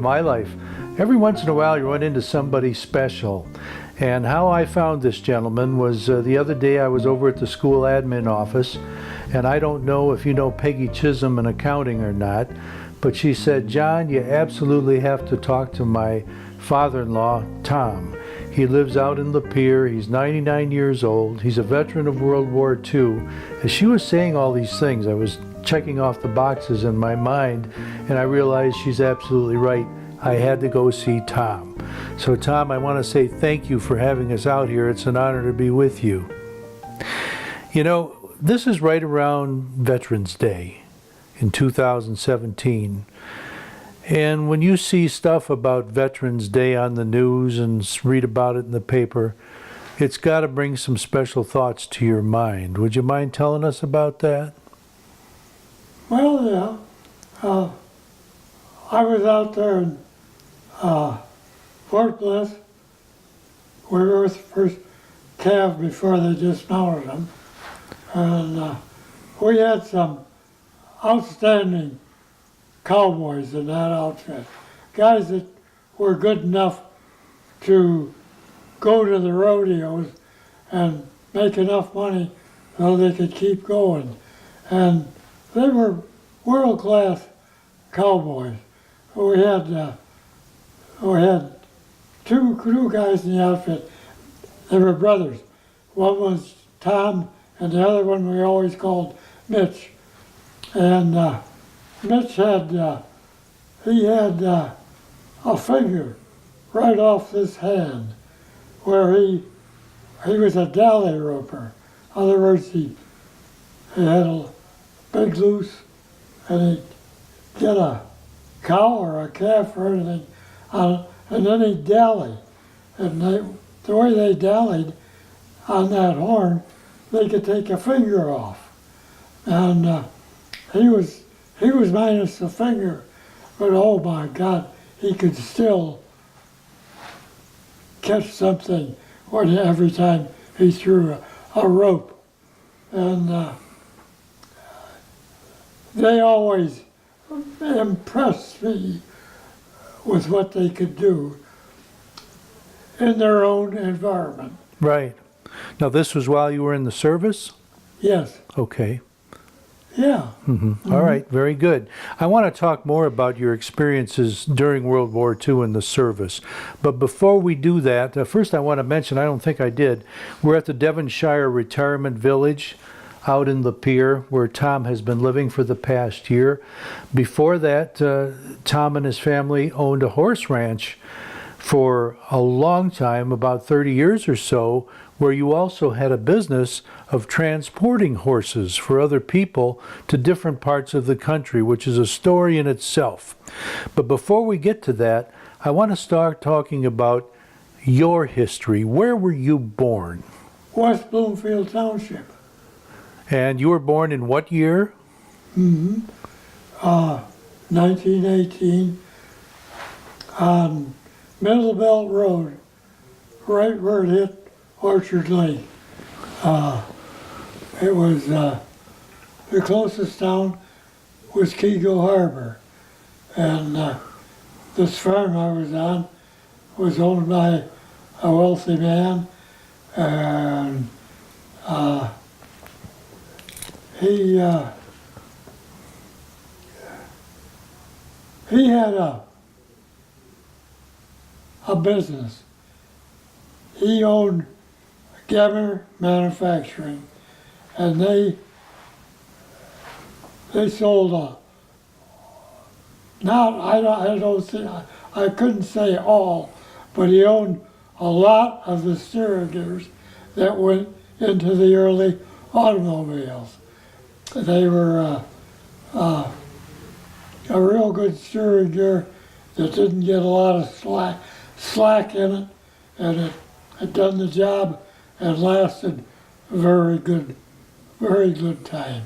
my life. Every once in a while you run into somebody special. And how I found this gentleman was the other day I was over at the school admin office, and I don't know if you know Peggy Chisholm in accounting or not, but she said, "John, you absolutely have to talk to my father-in-law, Tom. He lives out in Lapeer. He's 99 years old. He's a veteran of World War II." As she was saying all these things, I was checking off the boxes in my mind, and I realized she's absolutely right. I had to go see Tom. So Tom, I want to say thank you for having us out here. It's an honor to be with you. You know, this is right around Veterans Day in 2017. And when you see stuff about Veterans Day on the news and read about it in the paper, it's got to bring some special thoughts to your mind. Would you mind telling us about that? Well, yeah. I was out there in Fort Bliss. We were with the first calf before they dismounted them. And we had some outstanding cowboys in that outfit. Guys that were good enough to go to the rodeos and make enough money so they could keep going. And they were world-class cowboys. We had two guys in the outfit. They were brothers. One was Tom, and the other one we always called Mitch. And Mitch had a finger right off his hand where he was a dally roper. In other words, he had a big loose, and he'd get a cow or a calf or anything on it, and then he'd dally. And the way they dallied on that horn, they could take a finger off. And he was minus the finger, but oh my God, he could still catch something every time he threw a rope. And they always impressed me with what they could do in their own environment. Right. Now this was while you were in the service? Yes. Okay. Yeah. Mm-hmm. All right, very good. I want to talk more about your experiences during World War II in the service. But before we do that, first I want to mention, I don't think I did, we're at the Devonshire Retirement Village out in Lapeer, where Tom has been living for the past year. Before that, Tom and his family owned a horse ranch for a long time, about 30 years or so, where you also had a business of transporting horses for other people to different parts of the country, which is a story in itself. But before we get to that, I want to start talking about your history. Where were you born? West Bloomfield Township. And you were born in what year? 1918 on Middle Belt Road, right where it hit Orchard Lake. It was the closest town was Kego Harbor, and this farm I was on was owned by a wealthy man, and he had a business. He owned Gemmer Manufacturing, and they sold I couldn't say all, but he owned a lot of the steering gears that went into the early automobiles. They were a real good steering gear that didn't get a lot of slack in it, and it had done the job and lasted a very good time.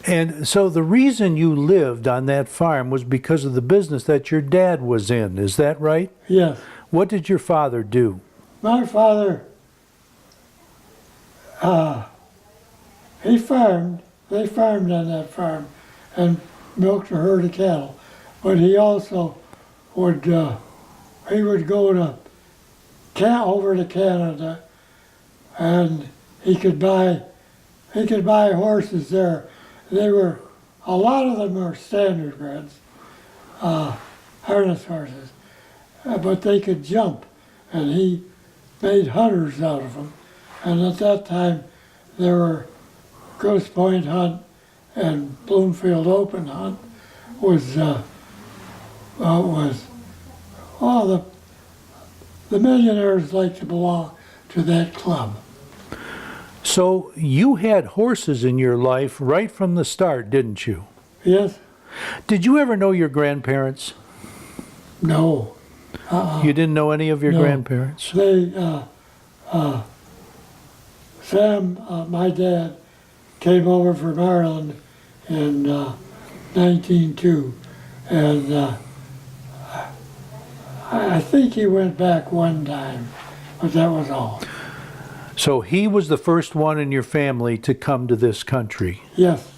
And so the reason you lived on that farm was because of the business that your dad was in, is that right? Yes. What did your father do? My father, they farmed on that farm and milked a herd of cattle, but he also would he would go over to Canada, and he could buy horses there. A lot of them were standard breds, harness horses, but they could jump, and he made hunters out of them. And at that time, there were Grosse Pointe Hunt and Bloomfield Open Hunt the millionaires like to belong to that club. So you had horses in your life right from the start, didn't you? Yes? Did you ever know your grandparents? No. You didn't know any of your No. grandparents? They, Sam, my dad, came over from Ireland in 1902, and I think he went back one time, but that was all. So he was the first one in your family to come to this country. Yes,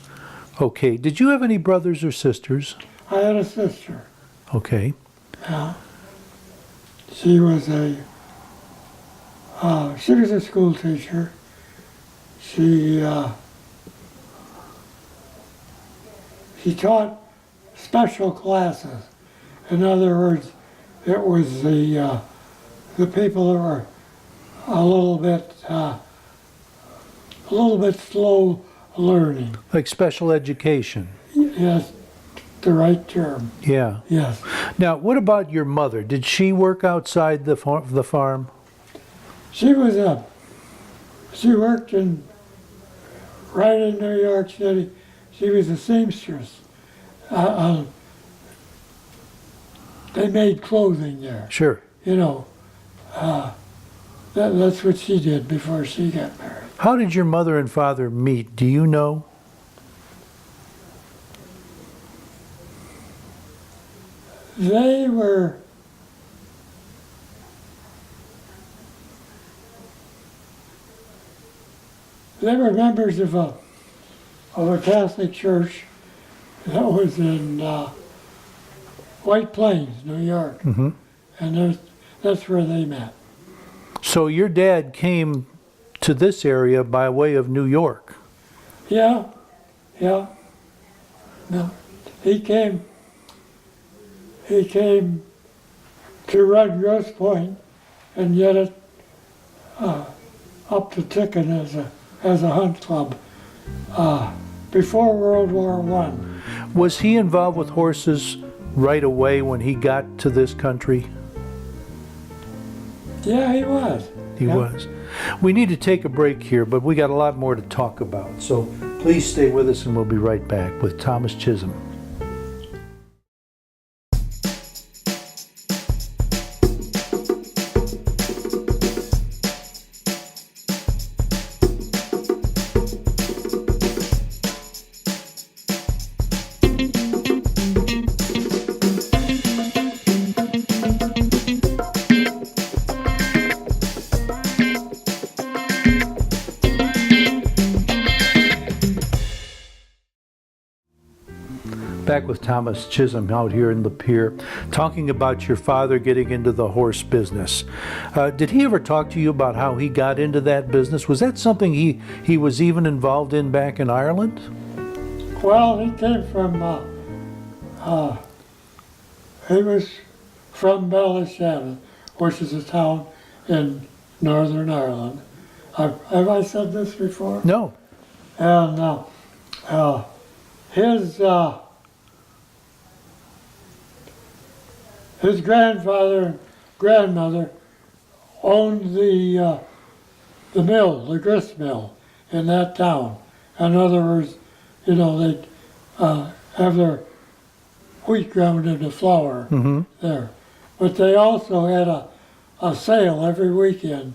Okay. Did you have any brothers or sisters? I had a sister. Okay. She was a school teacher. She taught special classes. In other words, it was the people that were a little bit slow learning. Like special education. Yes, the right term. Yeah. Yes. Now, what about your mother? Did she work outside the farm? She worked right in New York City. She was a seamstress. They made clothing there. Sure. You know, that's what she did before she got married. How did your mother and father meet? Do you know? They were members of a Catholic church that was in White Plains, New York, and that's where they met. So your dad came to this area by way of New York. Yeah. No, he came to run Grosse Pointe and get it up to Ticken as a hunt club before World War I. Was he involved with horses right away when he got to this country? Yeah, he was. He was. We need to take a break here, but we got a lot more to talk about. So please stay with us and we'll be right back with Thomas Chisholm. Back with Thomas Chisholm out here in Lapeer, talking about your father getting into the horse business. Did he ever talk to you about how he got into that business? Was that something he was even involved in back in Ireland? Well, he came from, he was from Ballyshannon, which is a town in Northern Ireland. Have I said this before? No. And his grandfather and grandmother owned the mill, the grist mill, in that town. In other words, you know, they'd have their wheat ground into flour there. But they also had a sale every weekend,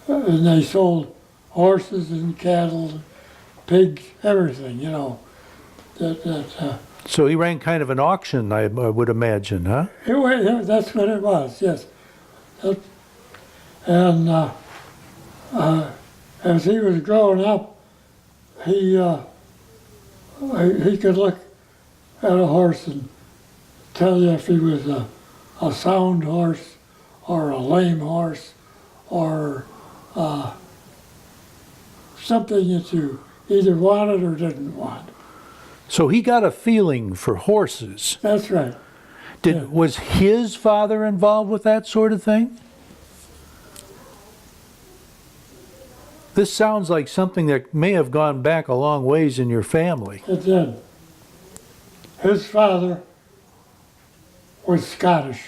and they sold horses and cattle, pigs, everything, you know. So he ran kind of an auction, I would imagine, huh? That's what it was, yes. And as he was growing up, he could look at a horse and tell you if he was a sound horse or a lame horse or something that you either wanted or didn't want. So he got a feeling for horses. That's right. Was his father involved with that sort of thing? This sounds like something that may have gone back a long ways in your family. It did. His father was Scottish,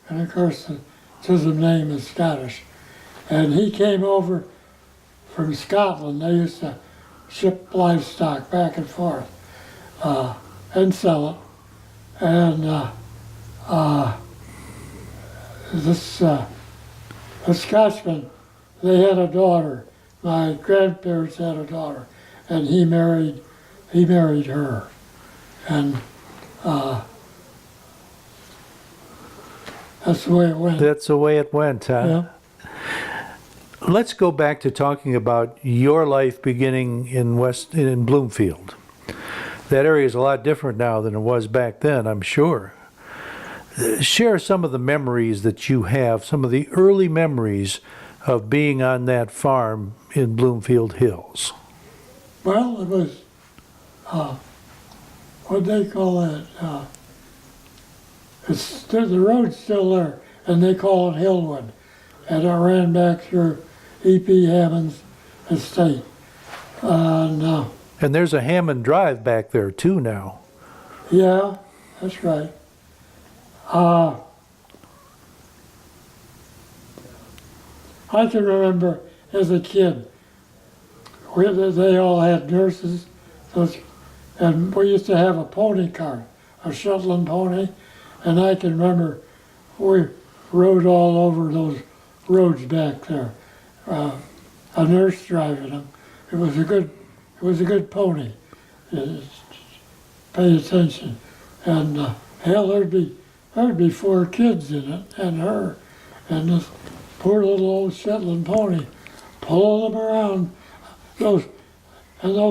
and of course the Chisholm name is Scottish. And he came over from Scotland. They used to ship livestock back and forth and sell it. And the Scotchman, they had a daughter. My grandparents had a daughter, and he married her. And that's the way it went. That's the way it went, huh? Yeah. Let's go back to talking about your life beginning in Bloomfield. That area is a lot different now than it was back then, I'm sure. Share some of the memories that you have, some of the early memories of being on that farm in Bloomfield Hills. Well, it was, what they call it, the road's still there, and they call it Hillwood. And I ran back through E.P. Hammond's estate. And there's a Hammond Drive back there too now. yeah, that's right. I can remember as a kid, they all had nurses, and we used to have a pony cart, a Shetland pony, and I can remember we rode all over those roads back there. A nurse driving them. It was a good pony. Pay attention, and hell, there'd be 4 kids in it, and her, and this poor little old Shetland pony, pulling them around. Those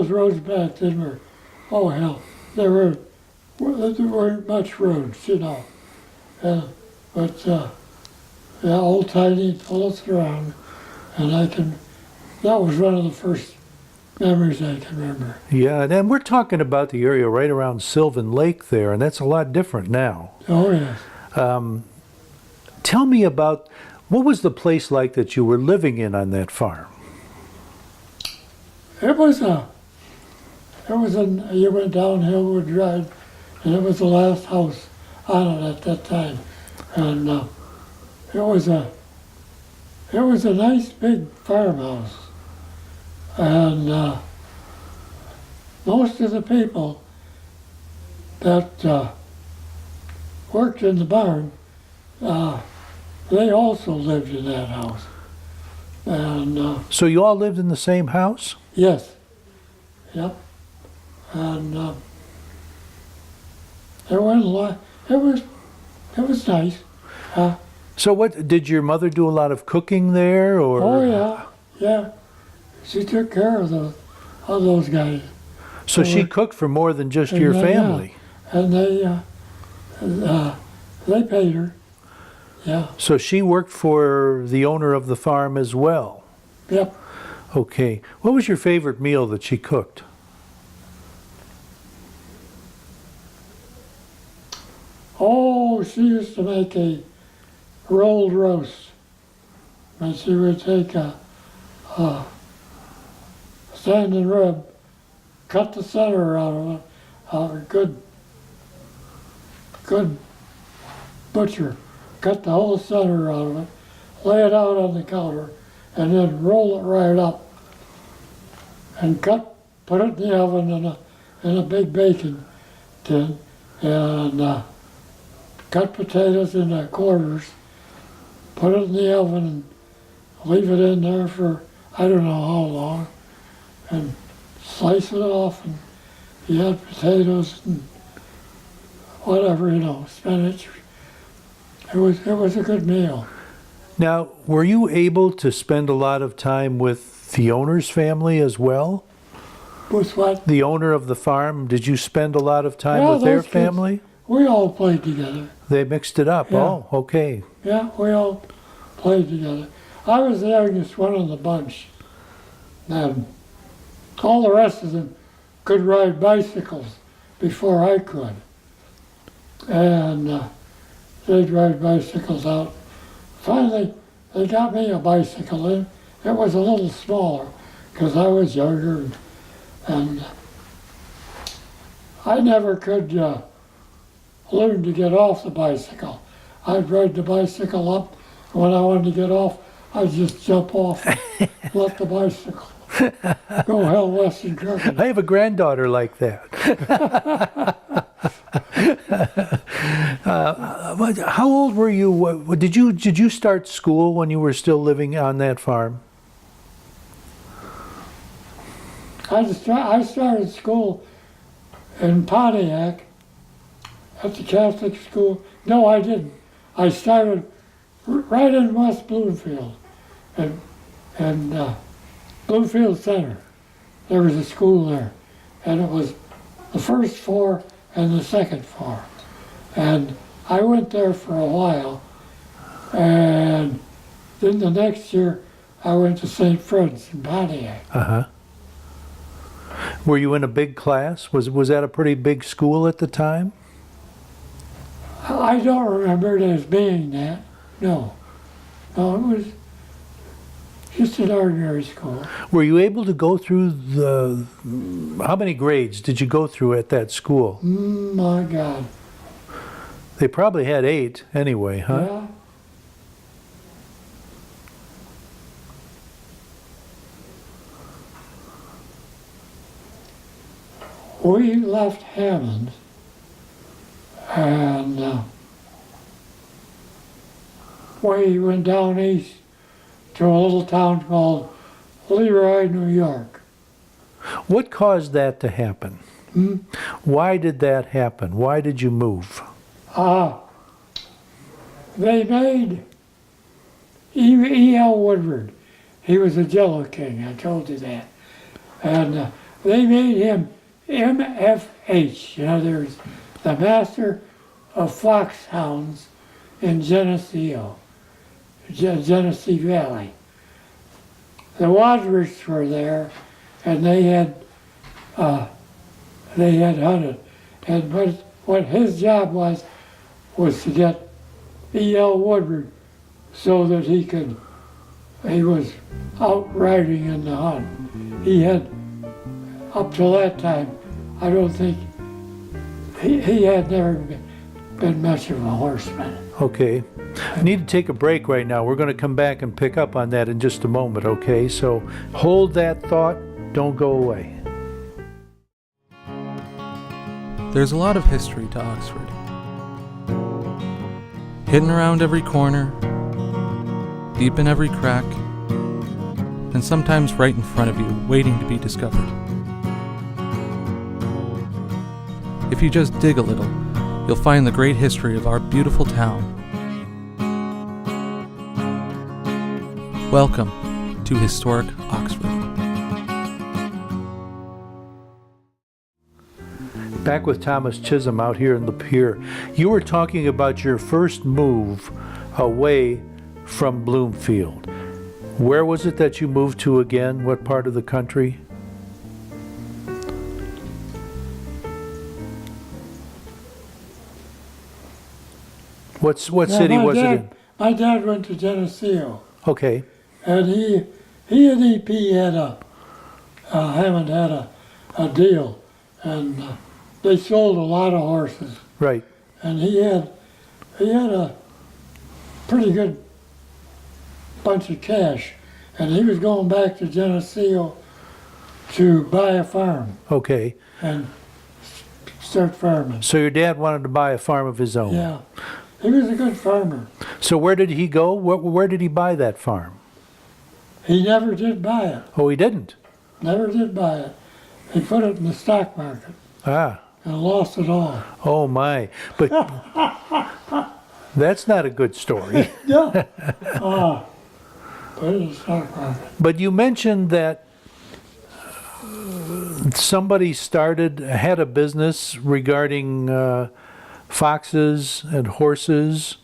roads back then were, oh hell, there weren't much roads, you know. But yeah, old Tiny pull us around, and that was one of the first memories I can remember. Yeah, and we're talking about the area right around Sylvan Lake there, and that's a lot different now. Oh yes. Tell me about, what was the place like that you were living in on that farm? You went down Hillwood Drive, and it was the last house on it at that time. And it was a nice big farmhouse. And most of the people that worked in the barn, they also lived in that house. And So you all lived in the same house? yes, yep. And there wasn't a lot. It was nice. So what, did your mother do a lot of cooking there, or? Oh yeah. She took care of those guys. So she cooked for more than just your family? And they paid her. Yeah. So she worked for the owner of the farm as well? Yep. Okay. What was your favorite meal that she cooked? Oh, she used to make a rolled roast. And she would take a standing rib, cut the center out of it, a good butcher, cut the whole center out of it, lay it out on the counter, and then roll it right up, and put it in the oven in a big baking tin, and cut potatoes into quarters, put it in the oven, and leave it in there for I don't know how long, and slice it off, and you had potatoes and whatever, you know, spinach. It was a good meal. Now, were you able to spend a lot of time with the owner's family as well? With what? The owner of the farm, did you spend a lot of time with their those kids- family? we all played together. They mixed it up. Yeah. Oh, okay. Yeah, we all played together. I was the youngest one in the bunch. And all the rest of them could ride bicycles before I could. And they'd ride bicycles out. Finally, they got me a bicycle. It was a little smaller because I was younger. And I never could learn to get off the bicycle. I'd ride the bicycle up, and when I wanted to get off, I'd just jump off and let the bicycle go hell west and crooked. I have a granddaughter like that. How old were you? Did you start school when you were still living on that farm? I started school in Pontiac at the Catholic school. No, I didn't. I started right in West Bloomfield, and Bloomfield Center. There was a school there, and it was the first floor and the second floor. And I went there for a while, and then the next year I went to St. Fred's in Pontiac. Uh-huh. Were you in a big class? Was that a pretty big school at the time? I don't remember it as being that. No. No, it was just an ordinary school. Were you able to go through how many grades did you go through at that school? My God. They probably had 8 anyway, huh? Yeah. We left Hammond and we went down east to a little town called Leroy, New York. What caused that to happen? Why did that happen? Why did you move? They made E.L. Woodward. He was a Jello King, I told you that. And they made him MFH. You know, there's the Master of Foxhounds in Geneseo, Genesee Valley. The Wadsworths were there, and they had hunted. And what his job was to get E.L. Woodward so that he was out riding in the hunt. He had, up till that time, I don't think, he had never been much of a horseman. Okay. I need to take a break right now. We're going to come back and pick up on that in just a moment, okay? So hold that thought. Don't go away. There's a lot of history to Oxford. Hidden around every corner, deep in every crack, and sometimes right in front of you, waiting to be discovered. If you just dig a little, you'll find the great history of our beautiful town. Welcome to Historic Oxford. Back with Thomas Chisholm out here in the pier. You were talking about your first move away from Bloomfield. Where was it that you moved to again? What part of the country? What city was it in? My dad went to Geneseo, Okay. and he and EP had Hammond had a deal, and they sold a lot of horses, Right. and he had a pretty good bunch of cash, and he was going back to Geneseo to buy a farm Okay. and start farming. So your dad wanted to buy a farm of his own. Yeah, he was a good farmer. So where did he go? Where did he buy that farm? He never did buy it. Oh, he didn't. Never did buy it. He put it in the stock market Ah. and lost it all. Oh my. But that's not a good story. Yeah. Put it in the stock market. But you mentioned that somebody had a business regarding foxes and horses.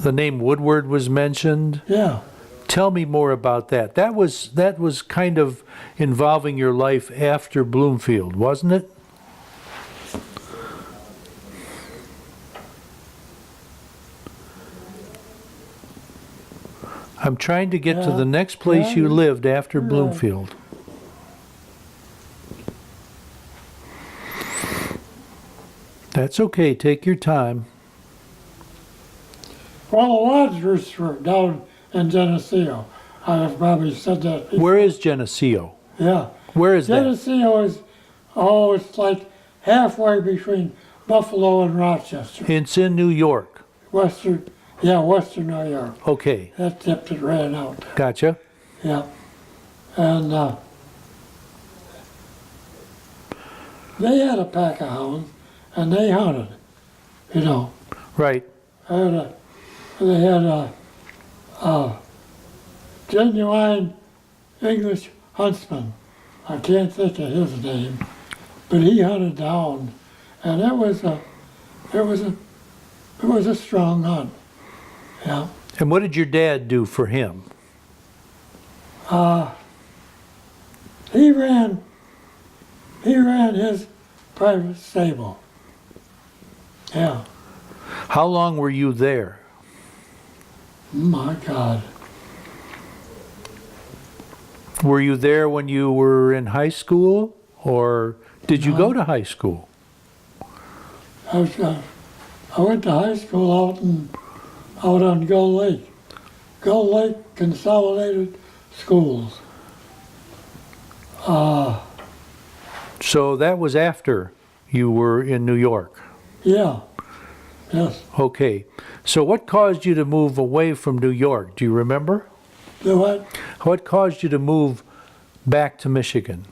The name Woodward was mentioned. Yeah. Tell me more about that. That was kind of involving your life after Bloomfield, wasn't it? I'm trying to get to the next place you lived after Bloomfield. That's okay, take your time. Well, the lodgers were down in Geneseo. I have probably said that before. Where is Geneseo? Yeah. Where is that? Geneseo is, it's like halfway between Buffalo and Rochester. It's in New York. Western New York. Okay, That tip that ran out. gotcha. Yeah. And they had a pack of hounds, and they hunted, you know. Right. They had a genuine English huntsman. I can't think of his name, but he hunted down, and it was a strong hunt. Yeah. And what did your dad do for him? He ran his private stable. Yeah. How long were you there? My God. Were you there when you were in high school, or did you No. go to high school? I went to high school out on Gull Lake. Gull Lake Consolidated Schools. So that was after you were in New York. Yeah. Yes. Okay. So what caused you to move away from New York? Do you remember? The what? What caused you to move back to Michigan?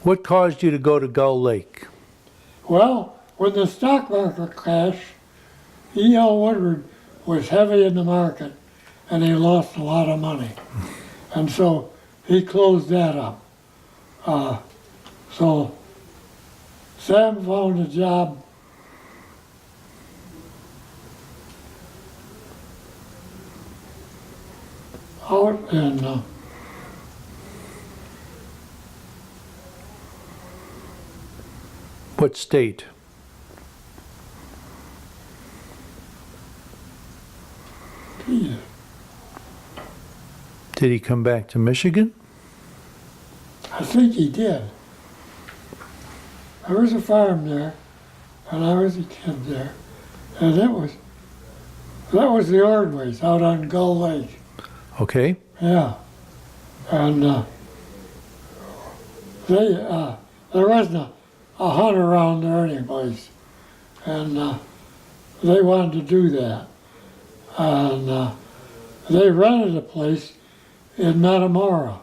What caused you to go to Gull Lake? Well, when the stock market crashed, E.L. Woodward was heavy in the market, and he lost a lot of money. And so he closed that up. So Sam found a job out in What state? geez, Did he come back to Michigan? I think he did. There was a farm there, and I was a kid there, and that was the Ordways out on Gull Lake. Okay. Yeah, and there wasn't a hunt around there anyplace, and they wanted to do that, and they rented a place in Metamora,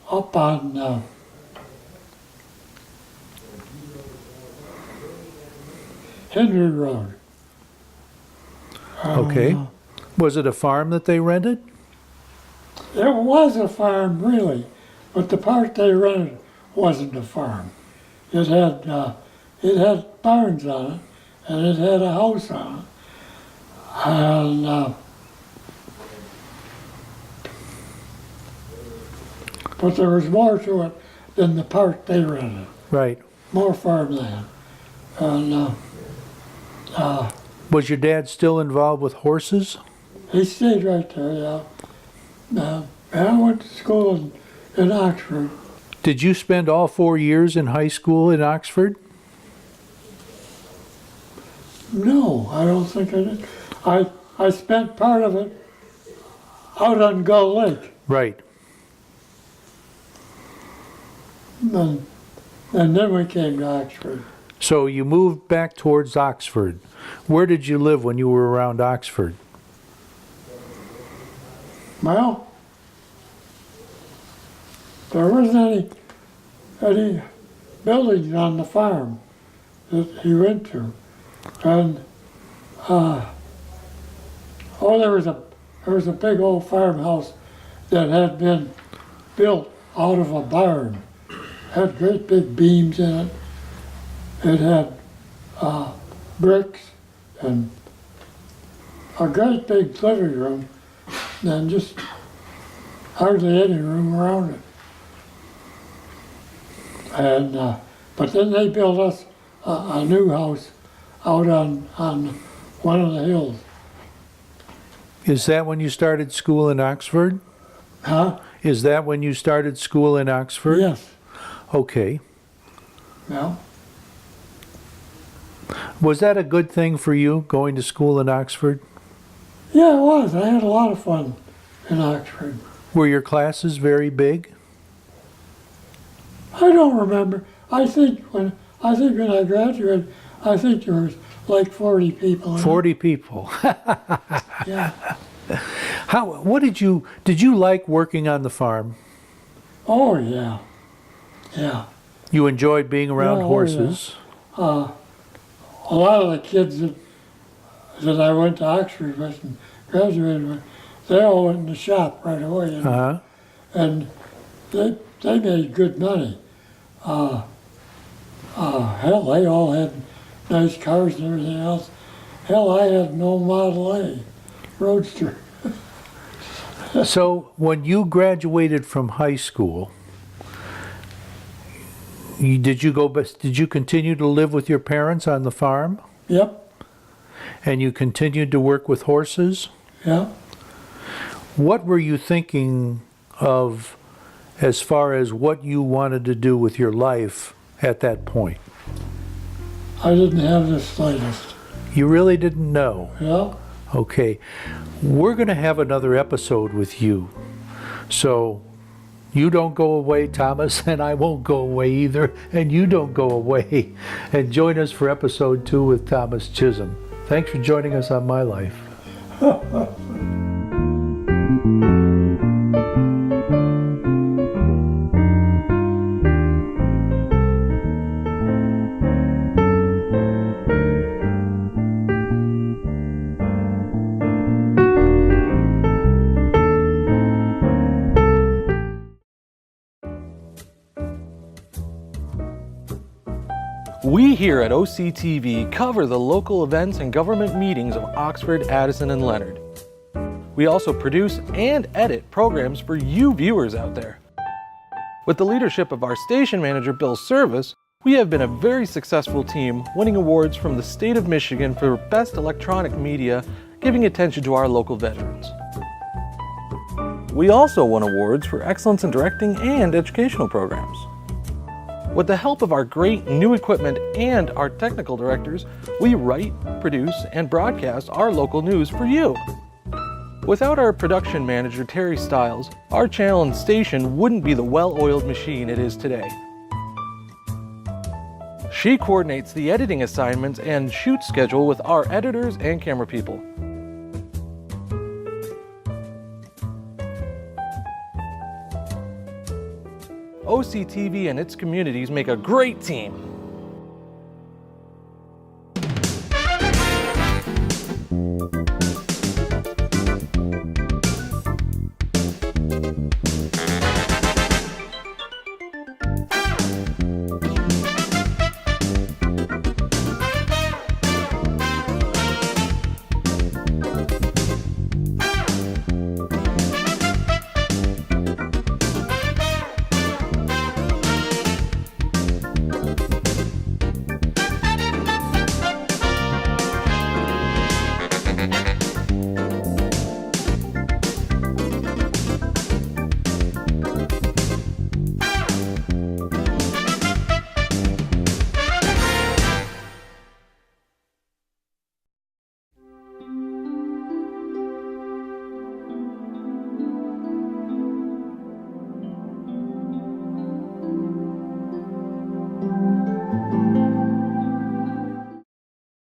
up on Hindred Road. Okay. Was it a farm that they rented? It was a farm, really, but the part they rented wasn't a farm. It had barns on it, and it had a house on it, and but there was more to it than the part they rented. Right. More farmland, and Was your dad still involved with horses? he stayed right there. Yeah, I went to school in Oxford. Did you spend all 4 years in high school in Oxford? No, I don't think I did. I spent part of it out on Gull Lake, Right. and then we came to Oxford. So you moved back towards Oxford. Where did you live when you were around Oxford? Well, there wasn't any buildings on the farm that he went to, and there was a big old farmhouse that had been built out of a barn, had great big beams in it. It had bricks and a great big living room, and just hardly any room around it. And but then they built us a new house out on one of the hills. Is that when you started school in Oxford? Huh? Is that when you started school in Oxford? Yes. Okay. Yeah. Was that a good thing for you, going to school in Oxford? Yeah, it was. I had a lot of fun in Oxford. Were your classes very big? I don't remember. I think when I graduated, I think there was like 40 people. In 40 people. it. Yeah. What did you like working on the farm? Oh yeah. Yeah. You enjoyed being around Yeah, oh, horses? A lot of the kids that I went to Oxford with and graduated with, they all went in the shop right away. Uh-huh. And they made good money. Hell, they all had nice cars and everything else. Hell, I had no Model A Roadster. So when you graduated from high school, did you continue to live with your parents on the farm? Yep, And you continued to work with horses? yep. What were you thinking of as far as what you wanted to do with your life at that point? I didn't have the slightest. You really didn't know? Yeah, Okay. We're going to have another episode with you. So you don't go away, Thomas, and I won't go away either, and you don't go away. And join us for episode 2 with Thomas Chisholm. Thanks for joining us on My Life. We here at OCTV cover the local events and government meetings of Oxford, Addison, and Leonard. We also produce and edit programs for you viewers out there. With the leadership of our station manager, Bill Service, we have been a very successful team, winning awards from the state of Michigan for Best Electronic Media, giving attention to our local veterans. We also won awards for excellence in directing and educational programs. With the help of our great new equipment and our technical directors, we write, produce, and broadcast our local news for you. Without our production manager, Terry Stiles, our channel and station wouldn't be the well-oiled machine it is today. She coordinates the editing assignments and shoot schedule with our editors and camera people. OCTV and its communities make a great team.